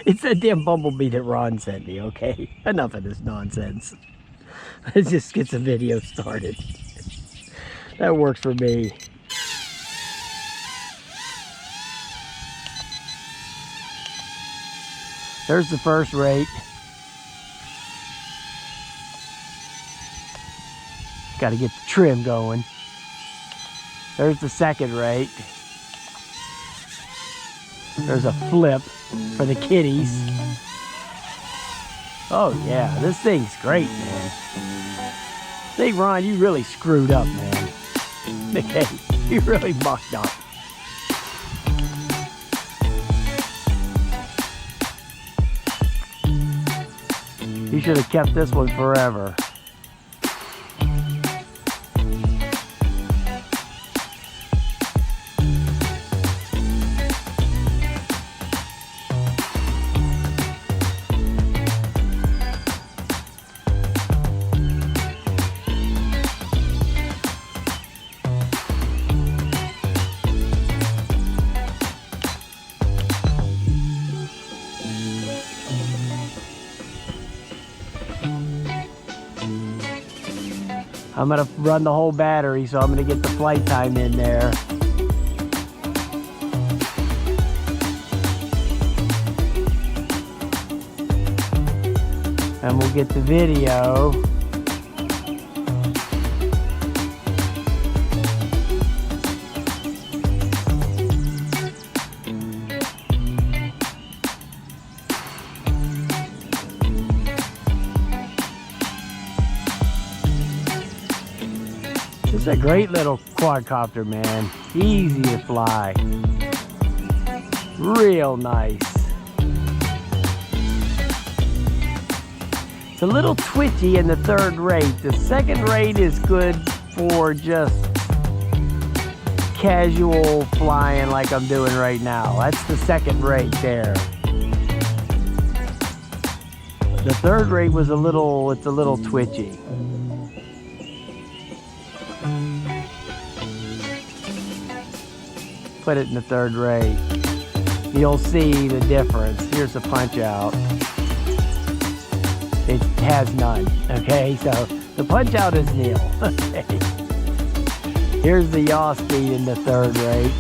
It's that damn bumblebee that Ron sent me, okay? Enough of this nonsense. Let's just get the video started. That works for me. There's the first rate. Got to get the trim going. There's the second rate. There's a flip for the kitties. Oh yeah, this thing's great, man. I think, Ron, you really screwed up, man. Okay, you really mucked up. You should have kept this one forever. I'm gonna run the whole battery, so I'm gonna get the flight time in there. And we'll get the video. It's a great little quadcopter, man. Easy to fly. Real nice. It's a little twitchy in the third rate. The second rate is good for just casual flying like I'm doing right now. That's the second rate there. The third rate was a little twitchy. Put it in the third rate. You'll see the difference. Here's the punch out. It has none. Okay, so the punch out is nil. Okay. Here's the yaw speed in the third rate.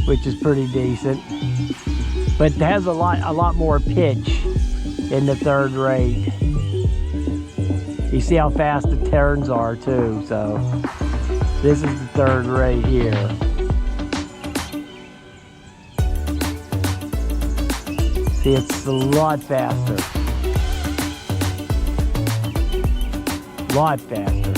Which is pretty decent. But it has a lot more pitch in the third rate. You see how fast the turns are too, so this is the third rate here. See, it's a lot faster. Lot faster.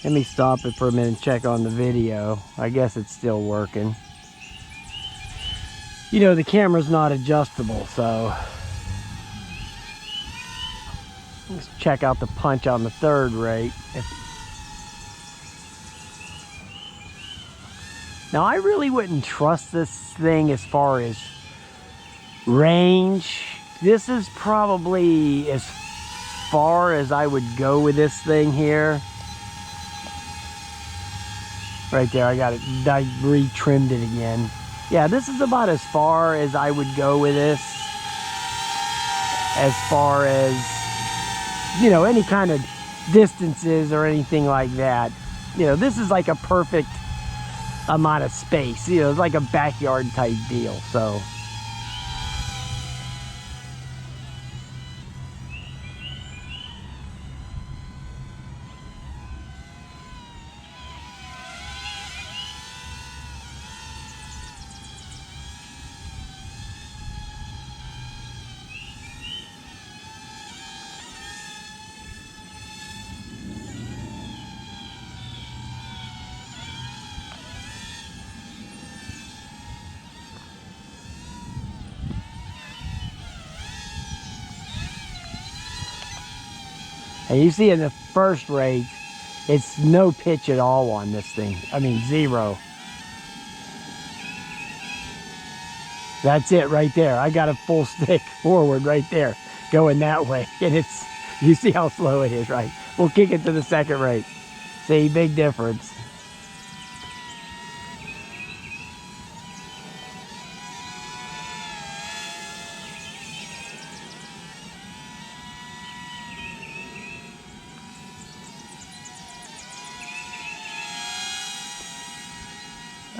Let me stop it for a minute and check on the video. I guess it's still working. You know, the camera's not adjustable, so let's check out the punch on the third rate. Now, I really wouldn't trust this thing as far as range. This is probably as far as I would go with this thing here. Right there, I re-trimmed it again. Yeah, this is about as far as I would go with this. As far as, you know, any kind of distances or anything like that. You know, this is like a perfect amount of space. You know, it's like a backyard type deal, so. And you see in the first rate, It's no pitch at all on this thing. I mean, zero. That's it right there. I got a full stick forward right there, going that way. And it's, you see how slow it is, right? We'll kick it to the second rate. See, big difference.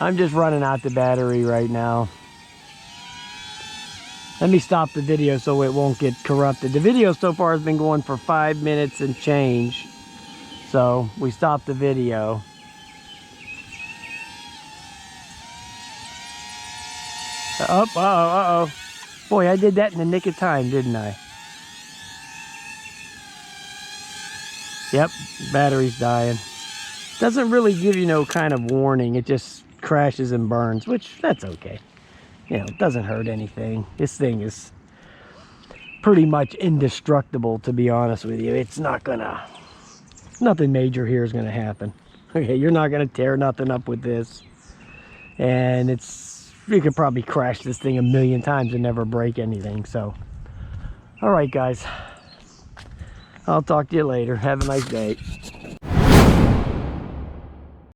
I'm just running out the battery right now. Let me stop the video so it won't get corrupted. The video so far has been going for 5 minutes and change. So we stopped the video. Uh-oh. Boy, I did that in the nick of time, didn't I? Yep, battery's dying. Doesn't really give you no kind of warning. It just crashes and burns, which that's okay. You know, it doesn't hurt anything. This thing is pretty much indestructible, to be honest with you. It's not gonna, nothing major here is gonna happen. Okay, you're not gonna tear nothing up with this. And it's, you could probably crash this thing 1,000,000 times and never break anything. So, all right, guys. I'll talk to you later. Have a nice day.